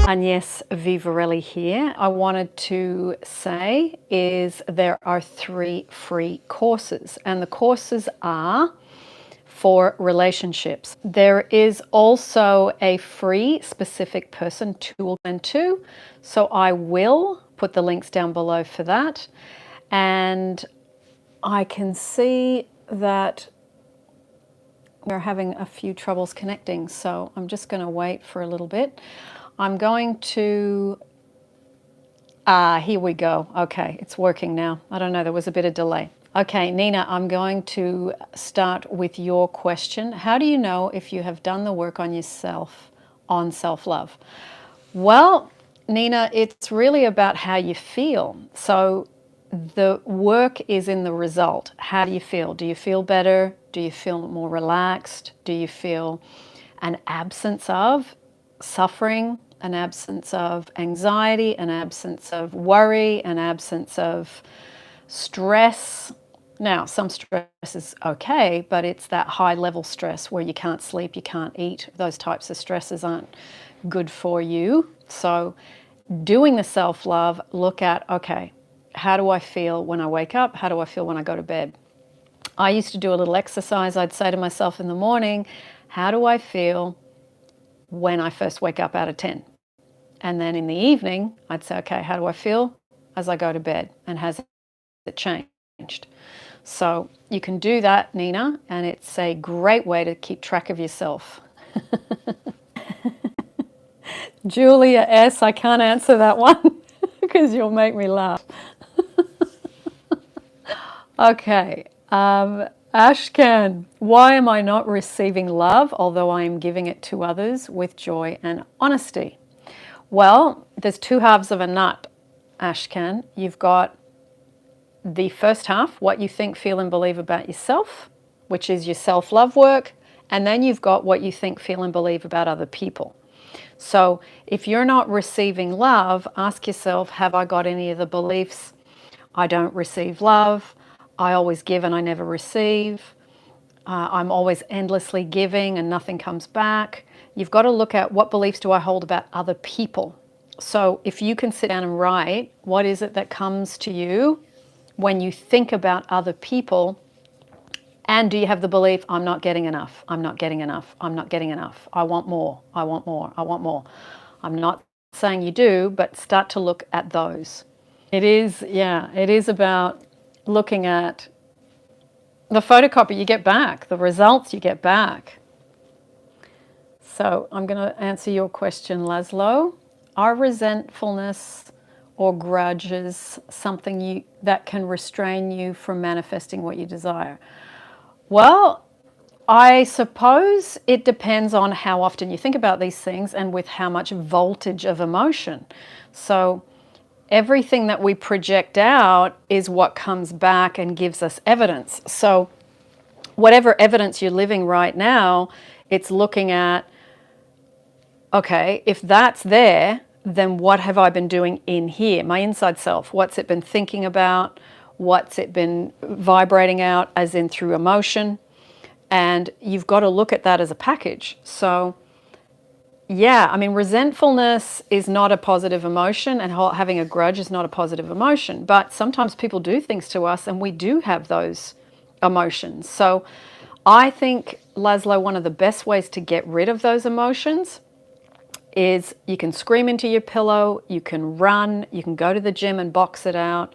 Agnes Vivarelli here. I wanted to say is there are 3 free courses, and the courses are for relationships. There is also a free specific person tool and 2, so I will put the links down below for that. And I can see that we're having a few troubles connecting, so I'm just going to wait for a little bit. I'm going to, here we go. Okay, it's working now. I don't know, there was a bit of delay. Okay, Nina, I'm going to start with your question. How do you know if you have done the work on yourself, on self-love? Well, Nina, it's really about how you feel. So the work is in the result. How do you feel? Do you feel better? Do you feel more relaxed? Do you feel an absence of suffering, an absence of anxiety, an absence of worry, an absence of stress? Now, some stress is okay, but it's that high level stress where you can't sleep, you can't eat. Those types of stresses aren't good for you. So doing the self-love, look at, okay, how do I feel when I wake up? How do I feel when I go to bed? I used to do a little exercise. I'd say to myself in the morning, how do I feel when I first wake up out of 10? And then in the evening, I'd say, okay, how do I feel as I go to bed? And has it changed? So you can do that, Nina, and it's a great way to keep track of yourself. Julia S., I can't answer that one because you'll make me laugh. Okay, Ashkan, why am I not receiving love although I am giving it to others with joy and honesty? Well, there's 2 halves of a nut, Ashkan. You've got the first half, what you think, feel, and believe about yourself, which is your self-love work, and then you've got what you think, feel, and believe about other people. So if you're not receiving love, ask yourself, have I got any of the beliefs? I don't receive love. I always give and I never receive. I'm always endlessly giving and nothing comes back. You've got to look at what beliefs do I hold about other people. So if you can sit down and write, what is it that comes to you when you think about other people? And do you have the belief, I'm not getting enough, I'm not getting enough, I'm not getting enough, I want more, I want more, I want more. I'm not saying you do, but start to look at those. It is, yeah, it is about looking at the photocopy you get back, the results you get back. So I'm going to answer your question, Laszlo. Are resentfulness or grudges something that can restrain you from manifesting what you desire? Well, I suppose it depends on how often you think about these things and with how much voltage of emotion. So everything that we project out is what comes back and gives us evidence. So whatever evidence you're living right now, it's looking at, okay, if that's there, then what have I been doing in here? My inside self, what's it been thinking about? What's it been vibrating out, as in through emotion? And you've got to look at that as a package. So yeah, I mean, resentfulness is not a positive emotion, and having a grudge is not a positive emotion. But sometimes people do things to us and we do have those emotions. So I think, Laszlo, one of the best ways to get rid of those emotions is you can scream into your pillow, you can run, you can go to the gym and box it out.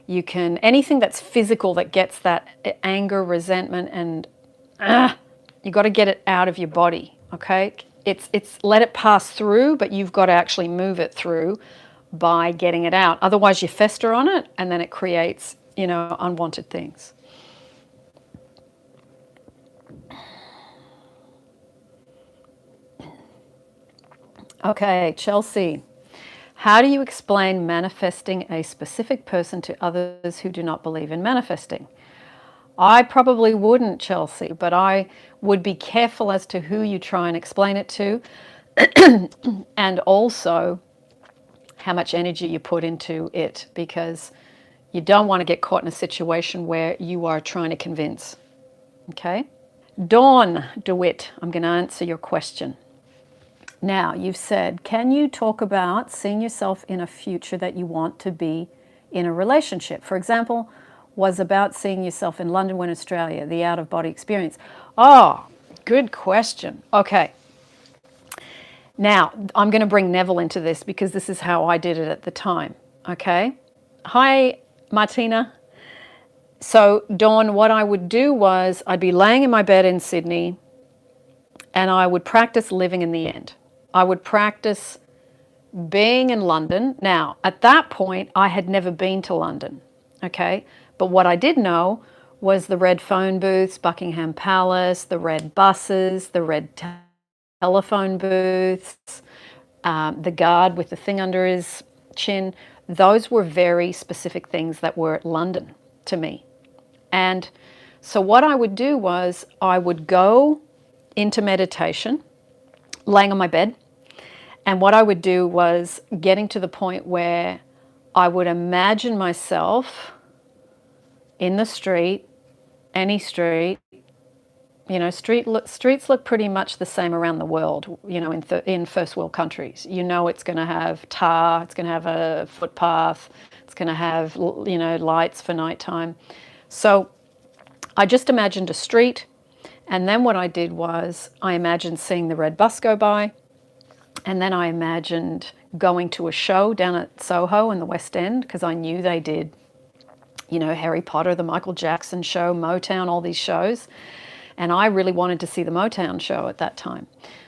You can, anything that's physical that gets that anger, resentment, and you got to get it out of your body, okay? It's let it pass through, but you've got to actually move it through by getting it out. Otherwise you fester on it and then it creates, you know, unwanted things. Okay, Chelsea. How do you explain manifesting a specific person to others who do not believe in manifesting? I probably wouldn't, Chelsea, but I would be careful as to who you try and explain it to, and also how much energy you put into it, because you don't want to get caught in a situation where you are trying to convince. Okay? Dawn Dewitt, I'm going to answer your question. Now, you've said, can you talk about seeing yourself in a future that you want to be in a relationship? For example, was about seeing yourself in London when Australia, the out-of-body experience. Oh, good question. Okay. Now, I'm going to bring Neville into this because this is how I did it at the time. Okay. Hi, Martina. So, Dawn, what I would do was I'd be laying in my bed in Sydney and I would practice living in the end. I would practice being in London. Now, at that point, I had never been to London, okay? But what I did know was the red phone booths, Buckingham Palace, the red buses, the red telephone booths, the guard with the thing under his chin. Those were very specific things that were London to me. And so what I would do was I would go into meditation, laying on my bed. And what I would do was getting to the point where I would imagine myself in the street, any street. You know, streets look pretty much the same around the world, you know, in first world countries. You know, it's going to have tar, it's going to have a footpath, it's going to have, you know, lights for nighttime. So I just imagined a street. And then what I did was I imagined seeing the red bus go by. And then I imagined going to a show down at Soho in the West End, because I knew they did, you know, Harry Potter, the Michael Jackson show, Motown, all these shows. And I really wanted to see the Motown show at that time.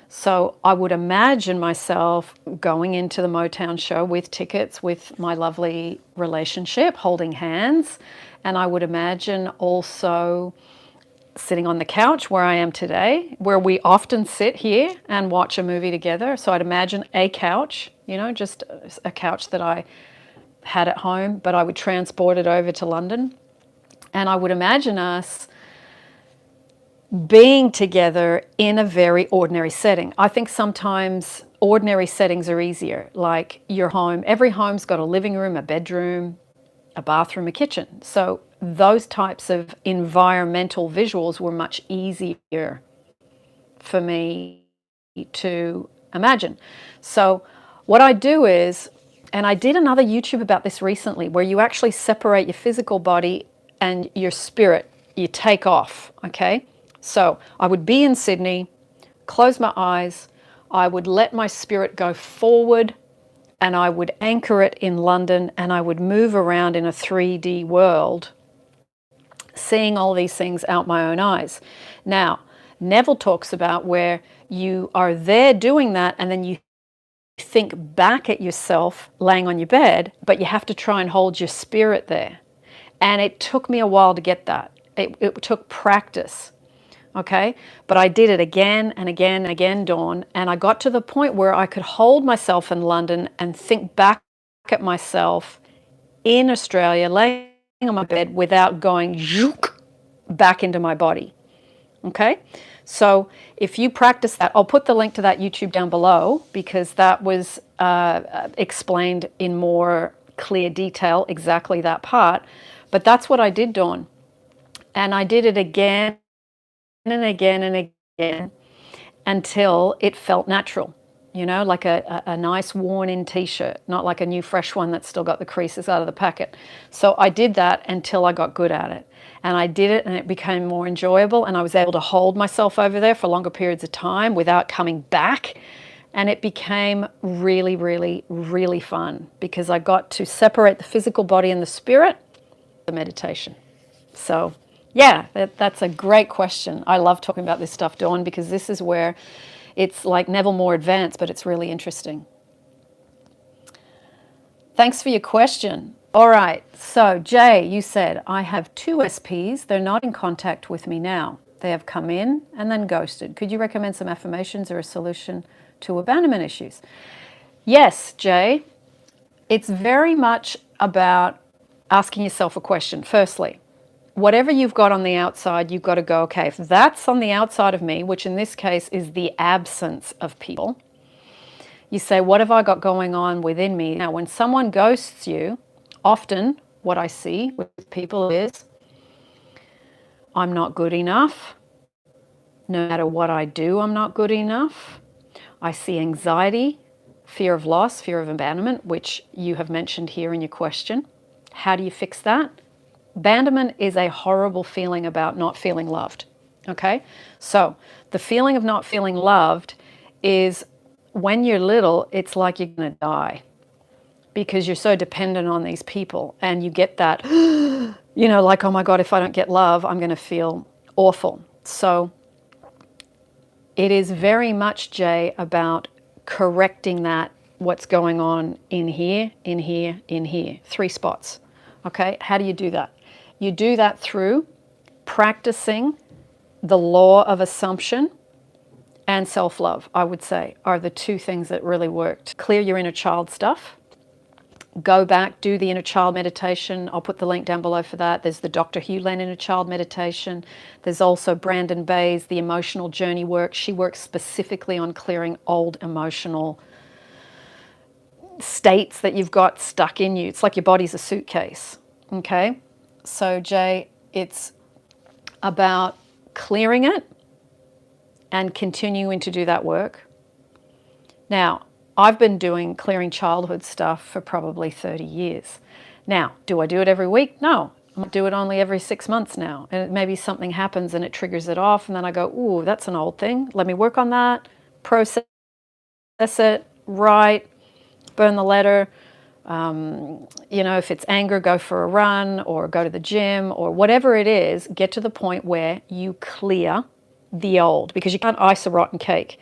So I would imagine myself going into the Motown show with tickets with my lovely relationship, holding hands. And I would imagine also sitting on the couch where I am today, where we often sit here and watch a movie together. So I'd imagine a couch, you know, just a couch that I had at home, but I would transport it over to London. And I would imagine us being together in a very ordinary setting. I think sometimes ordinary settings are easier, like your home. Every home's got a living room, a bedroom, a bathroom, a kitchen. So those types of environmental visuals were much easier for me to imagine. So what I do is, and I did another YouTube about this recently, where you actually separate your physical body and your spirit. You take off, okay? So I would be in Sydney, close my eyes, I would let my spirit go forward, and I would anchor it in London, and I would move around in a 3D world, seeing all these things out my own eyes. Now, Neville talks about where you are there doing that, and then you think back at yourself laying on your bed, but you have to try and hold your spirit there. And it took me a while to get that. It took practice. Okay, but I did it again and again and again, Dawn, and I got to the point where I could hold myself in London and think back at myself in Australia, laying on my bed without going zook back into my body. Okay, so if you practice that, I'll put the link to that YouTube down below, because that was explained in more clear detail, exactly that part. But that's what I did, Dawn, and I did it again and again and again until it felt natural, you know, like a nice worn-in t-shirt, not like a new fresh one that's still got the creases out of the packet. So I did that until I got good at it, and I did it and it became more enjoyable, and I was able to hold myself over there for longer periods of time without coming back, and it became really, really, really fun, because I got to separate the physical body and the spirit, the meditation. So yeah, that's a great question. I love talking about this stuff, Dawn, because this is where it's like Neville more advanced, but it's really interesting. Thanks for your question. All right, so Jay, you said, I have 2 SPs. They're not in contact with me now. They have come in and then ghosted. Could you recommend some affirmations or a solution to abandonment issues? Yes, Jay. It's very much about asking yourself a question. Firstly, whatever you've got on the outside, you've got to go, okay, if that's on the outside of me, which in this case is the absence of people, you say, what have I got going on within me? Now, when someone ghosts you, often what I see with people is, I'm not good enough. No matter what I do, I'm not good enough. I see anxiety, fear of loss, fear of abandonment, which you have mentioned here in your question. How do you fix that? Abandonment is a horrible feeling about not feeling loved. Okay? So the feeling of not feeling loved is when you're little, it's like you're going to die because you're so dependent on these people, and you get that, like, oh my God, if I don't get love, I'm going to feel awful. So it is very much, Jay, about correcting that, what's going on in here, in here, in here. 3 spots. Okay? How do you do that? You do that through practicing the law of assumption and self-love, I would say, are the 2 things that really worked. Clear your inner child stuff. Go back, do the inner child meditation. I'll put the link down below for that. There's the Dr. Hugh Len inner child meditation. There's also Brandon Bay's the emotional journey work. She works specifically on clearing old emotional states that you've got stuck in you. It's like your body's a suitcase. Okay? So, Jay, it's about clearing it and continuing to do that work. Now, I've been doing clearing childhood stuff for probably 30 years. Now, do I do it every week? No. I do it only every 6 months now. And maybe something happens and it triggers it off, and then I go, ooh, that's an old thing. Let me work on that, process it, write, burn the letter. If it's anger, go for a run or go to the gym or whatever it is. Get to the point where you clear the old, because you can't ice a rotten cake.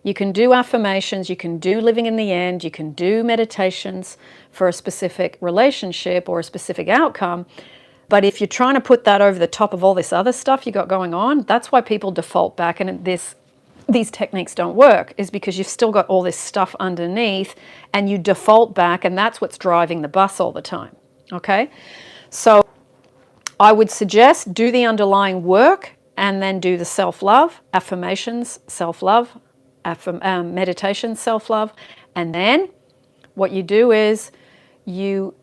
You can do affirmations, you can do living in the end, you can do meditations for a specific relationship or a specific outcome. But if you're trying to put that over the top of all this other stuff you got going on, that's why people default back, and these techniques don't work, is because you've still got all this stuff underneath and you default back, and that's what's driving the bus all the time. Okay? So I would suggest do the underlying work and then do the self-love, affirmations, self-love, meditation, self-love. And then what you do is you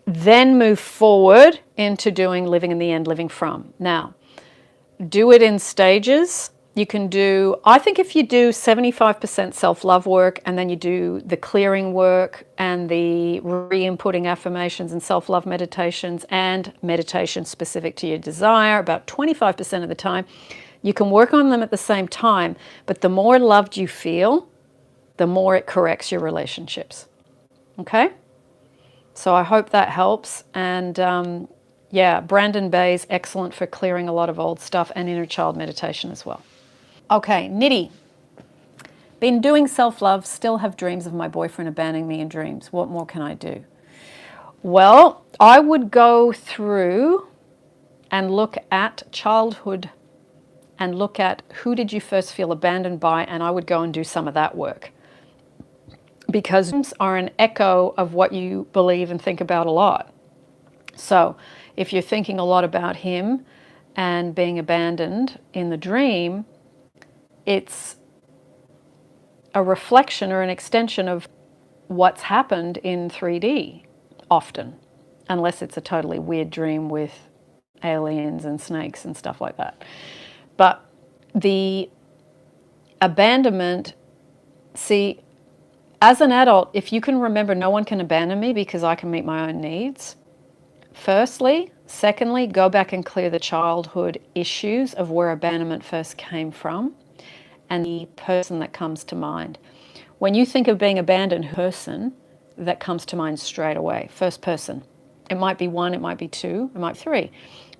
then move forward into doing living in the end, living from. Now, do it in stages. You can do, I think if you do 75% self-love work and then you do the clearing work and the re-inputting affirmations and self-love meditations and meditation specific to your desire, about 25% of the time, you can work on them at the same time, but the more loved you feel, the more it corrects your relationships. Okay? So I hope that helps. And Brandon Bay's excellent for clearing a lot of old stuff, and inner child meditation as well. Okay, Nitty. Been doing self-love, still have dreams of my boyfriend abandoning me in dreams. What more can I do? Well, I would go through and look at childhood and look at who did you first feel abandoned by, and I would go and do some of that work. Because dreams are an echo of what you believe and think about a lot. So if you're thinking a lot about him and being abandoned in the dream, it's a reflection or an extension of what's happened in 3D often, unless it's a totally weird dream with aliens and snakes and stuff like that. But the abandonment, see, as an adult, if you can remember, no one can abandon me because I can meet my own needs. Firstly. Secondly, go back and clear the childhood issues of where abandonment first came from and the person that comes to mind. When you think of being abandoned, person that comes to mind straight away, first person. It might be 1, it might be 2, it might be 3.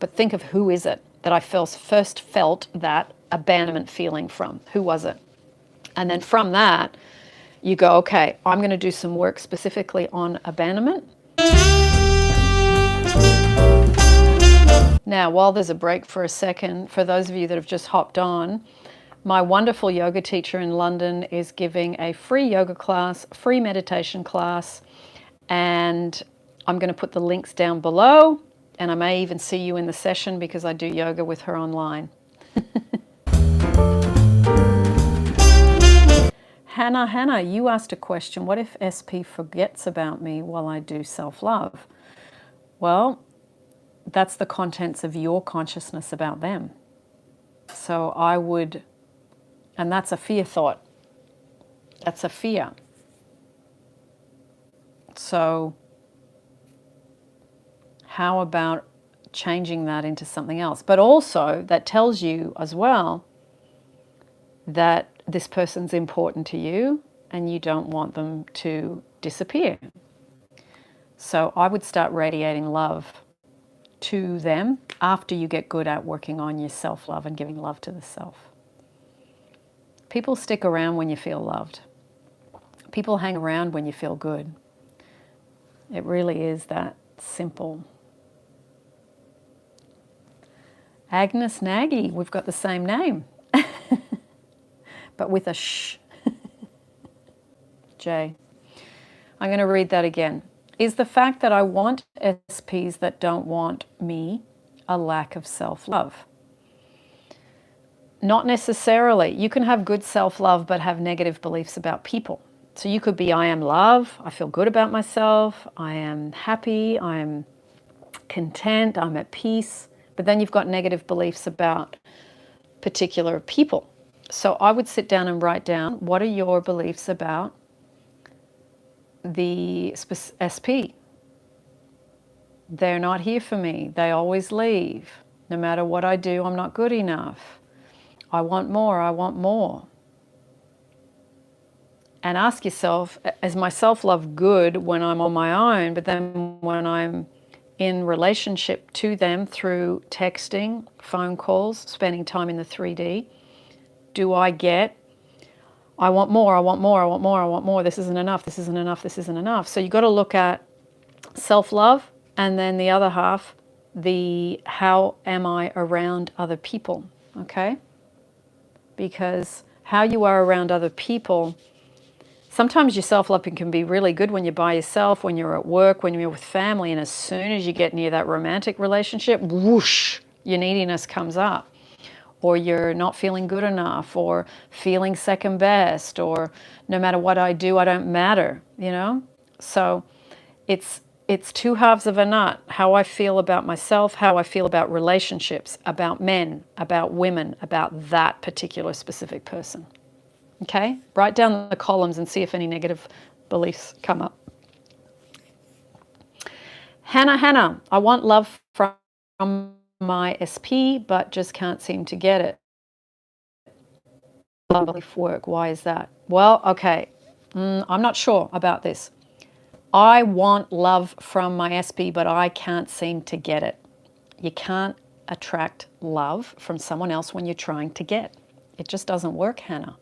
But think of who is it that I first felt that abandonment feeling from? Who was it? And then from that, you go, okay, I'm going to do some work specifically on abandonment. Now, while there's a break for a second, for those of you that have just hopped on, my wonderful yoga teacher in London is giving a free yoga class, free meditation class, and I'm going to put the links down below, and I may even see you in the session because I do yoga with her online. Hannah, you asked a question. What if SP forgets about me while I do self-love? Well, that's the contents of your consciousness about them. So I would, and that's a fear thought. That's a fear. So how about changing that into something else? But also that tells you as well that this person's important to you and you don't want them to disappear. So I would start radiating love to them after you get good at working on your self-love and giving love to the self. People stick around when you feel loved. People hang around when you feel good. It really is that simple. Agnes Nagy, we've got the same name, but with a sh. J. I'm going to read that again. Is the fact that I want SPs that don't want me a lack of self-love? Not necessarily. You can have good self-love but have negative beliefs about people. So you could be, I am love, I feel good about myself, I am happy, I am content, I'm at peace, but then you've got negative beliefs about particular people. So I would sit down and write down, what are your beliefs about the SP? They're not here for me. They always leave. No matter what I do, I'm not good enough. I want more, I want more. And ask yourself, is my self-love good when I'm on my own, but then when I'm in relationship to them through texting, phone calls, spending time in the 3D, do I get, I want more, I want more, I want more, I want more, this isn't enough, this isn't enough, this isn't enough. So you've got to look at self-love, and then the other half, the how am I around other people, okay? Because how you are around other people, sometimes your self-love can be really good when you're by yourself, when you're at work, when you're with family, and as soon as you get near that romantic relationship, whoosh, your neediness comes up. Or you're not feeling good enough, or feeling second best, or no matter what I do, I don't matter, you know? So it's two halves of a nut, how I feel about myself, how I feel about relationships, about men, about women, about that particular specific person. Okay? Write down the columns and see if any negative beliefs come up. Hannah, I want love from my SP, but just can't seem to get it. Love belief work, why is that? Well, okay, I'm not sure about this. I want love from my SP, but I can't seem to get it. You can't attract love from someone else when you're trying to get. It just doesn't work, Hannah.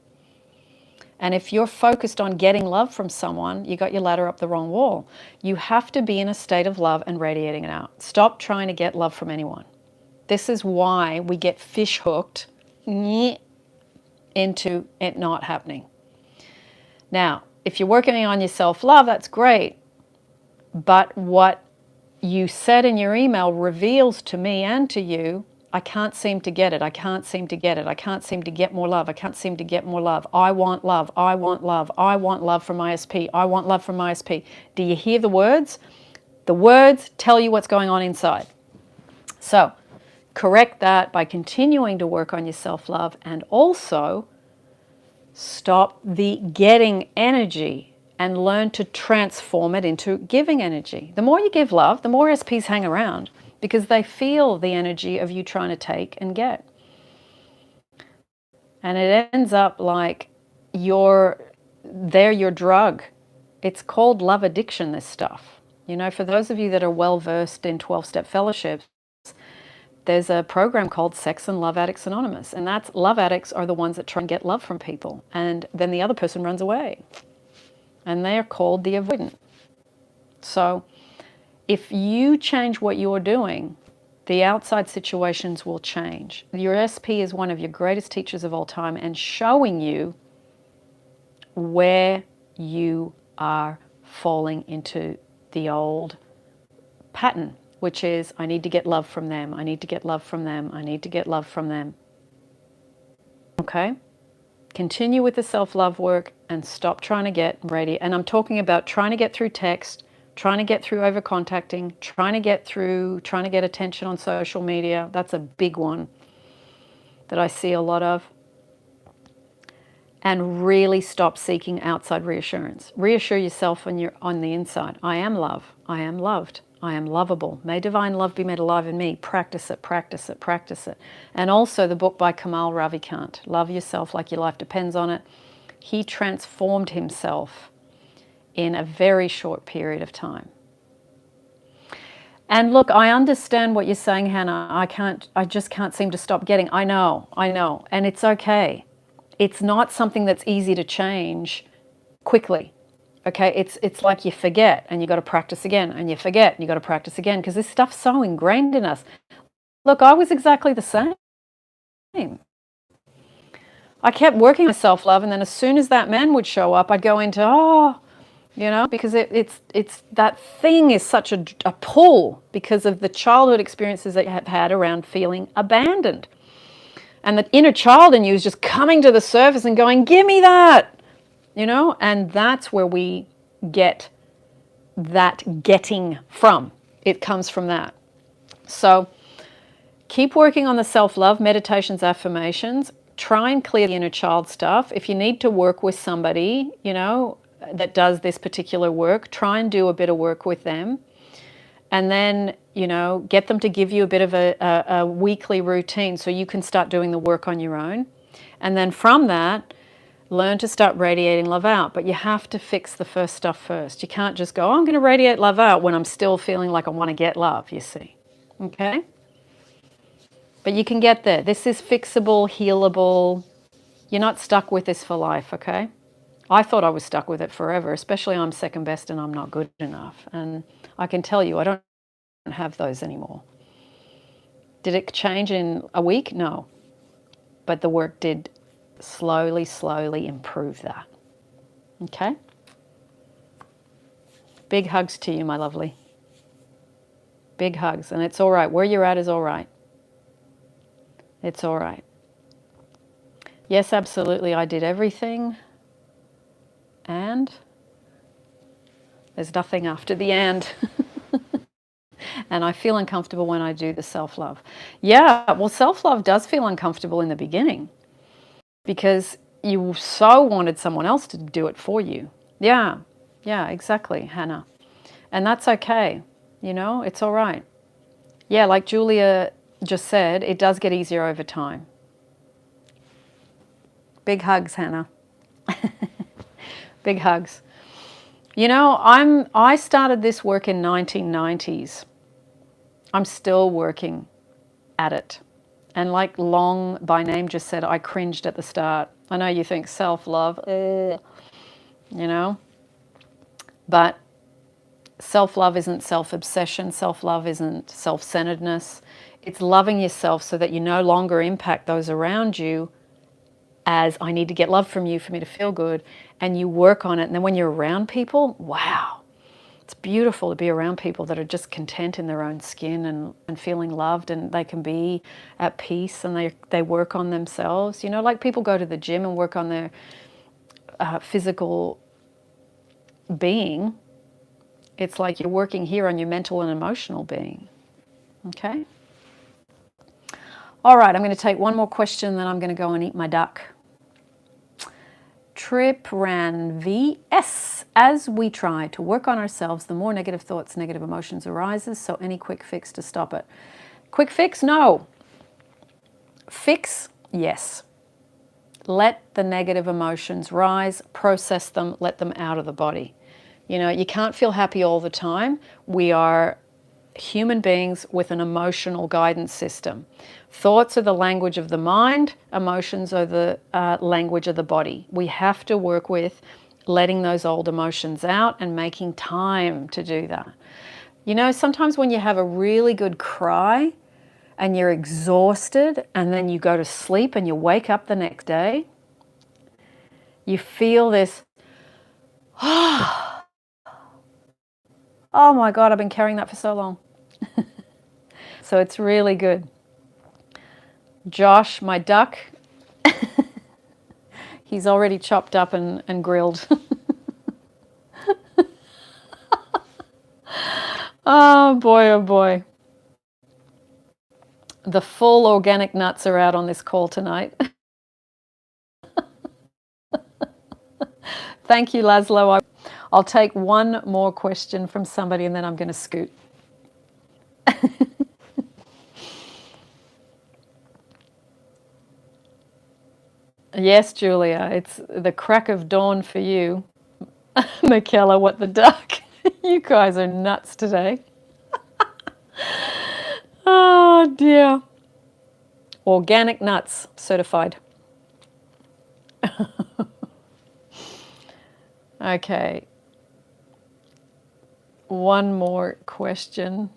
And if you're focused on getting love from someone, you got your ladder up the wrong wall. You have to be in a state of love and radiating it out. Stop trying to get love from anyone. This is why we get fish hooked into it not happening. Now, if you're working on your self-love, that's great. But what you said in your email reveals to me and to you, I can't seem to get it. I can't seem to get it. I can't seem to get more love. I can't seem to get more love. I want love. I want love. I want love from my SP. I want love from my SP. Do you hear the words? The words tell you what's going on inside. So correct that by continuing to work on your self-love, and also stop the getting energy and learn to transform it into giving energy. The more you give love, the more SPs hang around, because they feel the energy of you trying to take and get. And it ends up like they're your drug. It's called love addiction, this stuff. You know, for those of you that are well versed in 12-step fellowships, there's a program called Sex and Love Addicts Anonymous. And that's, love addicts are the ones that try and get love from people. And then the other person runs away. And they're called the avoidant. So if you change what you're doing, the outside situations will change. Your SP is one of your greatest teachers of all time, and showing you where you are falling into the old pattern, which is, I need to get love from them. I need to get love from them. I need to get love from them. Okay? Continue with the self-love work and stop trying to get ready. And I'm talking about trying to get through text, trying to get through over contacting, trying to get attention on social media. That's a big one that I see a lot of. and really stop seeking outside reassurance. Reassure yourself when you're on the inside. I am love. I am loved. I am lovable. May divine love be made alive in me. Practice it, practice it, practice it. And also the book by Kamal Ravikant, Love Yourself Like Your Life Depends on It. He transformed himself in a very short period of time. And look, I understand what you're saying, Hannah. I just can't seem to stop getting. I know. And it's okay. It's not something that's easy to change quickly. Okay, it's like you forget and you got to practice again, and you forget and you got to practice again, because this stuff's so ingrained in us. Look, I was exactly the same. I kept working on self-love, and then as soon as that man would show up, I'd go into, because it's that thing is such a pull because of the childhood experiences that you have had around feeling abandoned. And the inner child in you is just coming to the surface and going, give me that, and that's where we get that getting from. It comes from that. So keep working on the self-love, meditations, affirmations. Try and clear the inner child stuff. If you need to work with somebody, that does this particular work, try and do a bit of work with them. And then, get them to give you a bit of a weekly routine so you can start doing the work on your own. And then from that, learn to start radiating love out. But you have to fix the first stuff first. You can't just go, I'm going to radiate love out when I'm still feeling like I want to get love, you see. Okay? But you can get there. This is fixable, healable. You're not stuck with this for life, okay? I thought I was stuck with it forever, especially I'm second best and I'm not good enough. And I can tell you, I don't have those anymore. Did it change in a week? No. But the work did slowly improve that. Okay? Big hugs to you, my lovely. Big hugs. And it's all right. Where you're at is all right. It's all right. Yes, absolutely. I did everything. And there's nothing after the and. And I feel uncomfortable when I do the self-love. Yeah, well, self-love does feel uncomfortable in the beginning because you so wanted someone else to do it for you. Yeah, exactly, Hannah. And that's okay. It's all right. Yeah, like Julia just said, it does get easier over time. Big hugs, Hannah. Big hugs. I started this work in 1990s. I'm still working at it. And like Long by Name just said, I cringed at the start. I know you think self-love, but self-love isn't self-obsession. Self-love isn't self-centeredness. It's loving yourself so that you no longer impact those around you as I need to get love from you for me to feel good, and you work on it. And then when you're around people, wow, it's beautiful to be around people that are just content in their own skin and feeling loved, and they can be at peace, and they work on themselves. Like people go to the gym and work on their physical being. It's like you're working here on your mental and emotional being. Okay? All right, I'm going to take one more question, then I'm going to go and eat my duck. Trip ran VS. As we try to work on ourselves, the more negative thoughts, negative emotions arises. So any quick fix to stop it? Quick fix? No. Fix? Yes. Let the negative emotions rise, process them, let them out of the body. You can't feel happy all the time. We are human beings with an emotional guidance system. Thoughts are the language of the mind, emotions are the language of the body. We have to work with letting those old emotions out and making time to do that. Sometimes when you have a really good cry and you're exhausted and then you go to sleep and you wake up the next day, you feel this, oh my God, I've been carrying that for so long. So it's really good. Josh, my duck, he's already chopped up and grilled. Oh boy. The full organic nuts are out on this call tonight. Thank you, Laszlo. I'll take one more question from somebody and then I'm going to scoot. Yes, Julia, it's the crack of dawn for you. Michaela, what the duck? You guys are nuts today. Oh dear. Organic nuts certified. Okay. One more question.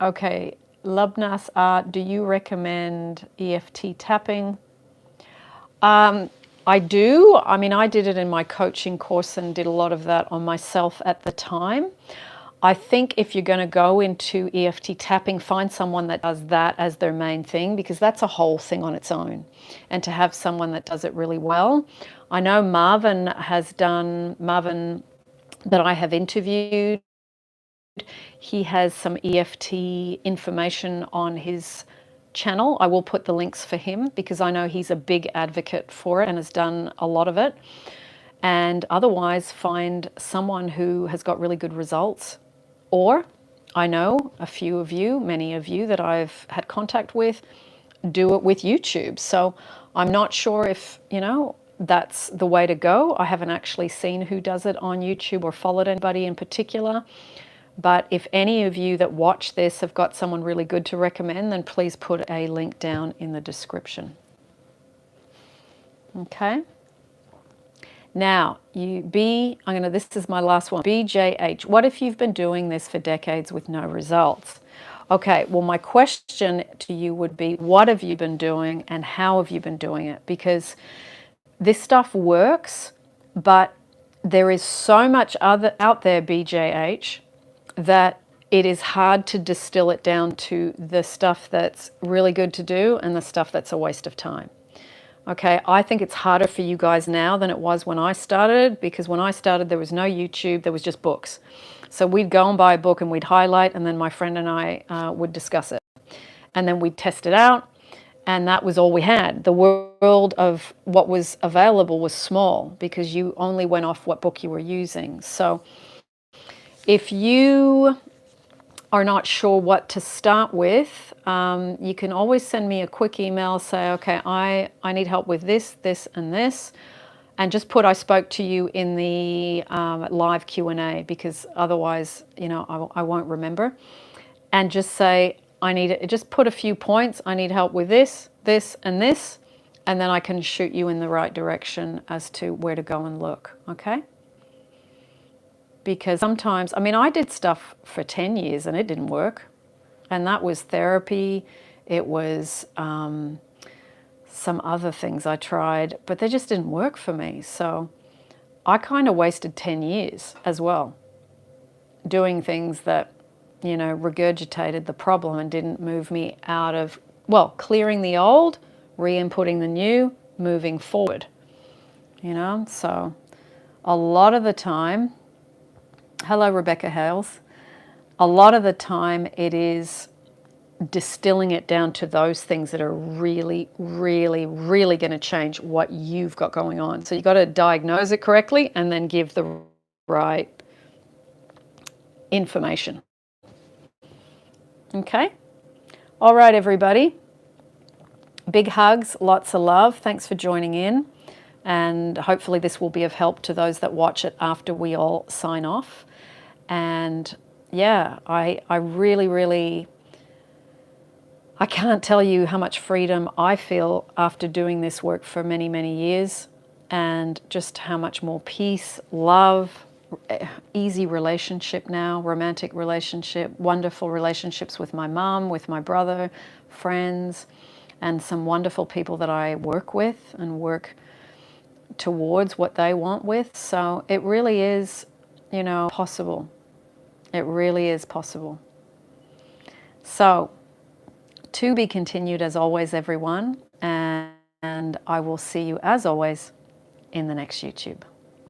Okay. Lubnas, do you recommend EFT tapping? I do. I mean, I did it in my coaching course and did a lot of that on myself at the time. I think if you're going to go into EFT tapping, find someone that does that as their main thing, because that's a whole thing on its own. And to have someone that does it really well. I know Marvin that I have interviewed, he has some EFT information on his channel. I will put the links for him because I know he's a big advocate for it and has done a lot of it. And otherwise, find someone who has got really good results. Or I know a few of you, many of you that I've had contact with, do it with YouTube. So I'm not sure if, that's the way to go. I haven't actually seen who does it on YouTube or followed anybody in particular. But if any of you that watch this have got someone really good to recommend, then please put a link down in the description. Okay. Now, this is my last one. BJH, what if you've been doing this for decades with no results? Okay, well, my question to you would be, what have you been doing and how have you been doing it? Because this stuff works, but there is so much out there, BJH, that it is hard to distill it down to the stuff that's really good to do and the stuff that's a waste of time. Okay, I think it's harder for you guys now than it was when I started, because when I started there was no YouTube, there was just books. So we'd go and buy a book and we'd highlight, and then my friend and I would discuss it. And then we'd test it out, and that was all we had. The world of what was available was small because you only went off what book you were using. So if you are not sure what to start with, you can always send me a quick email, say, okay, I need help with this, this, and this, and just put I spoke to you in the live Q&A, because otherwise, I won't remember. And just say, just put a few points, I need help with this, this, and this, and then I can shoot you in the right direction as to where to go and look, okay? Because sometimes, I did stuff for 10 years and it didn't work. And that was therapy. It was some other things I tried, but they just didn't work for me. So I kind of wasted 10 years as well, doing things that, regurgitated the problem and didn't move me out of, clearing the old, re-inputting the new, moving forward. So a lot of the time, hello, Rebecca Hales. A lot of the time it is distilling it down to those things that are really, really, really going to change what you've got going on. So you've got to diagnose it correctly and then give the right information. Okay? All right, everybody. Big hugs, lots of love. Thanks for joining in. And hopefully this will be of help to those that watch it after we all sign off. And yeah, I really, really, I can't tell you how much freedom I feel after doing this work for many, many years, and just how much more peace, love, easy relationship now, romantic relationship, wonderful relationships with my mom, with my brother, friends, and some wonderful people that I work with and work towards what they want with. So it really is, possible. It really is possible. So, to be continued as always, everyone, and I will see you as always in the next YouTube.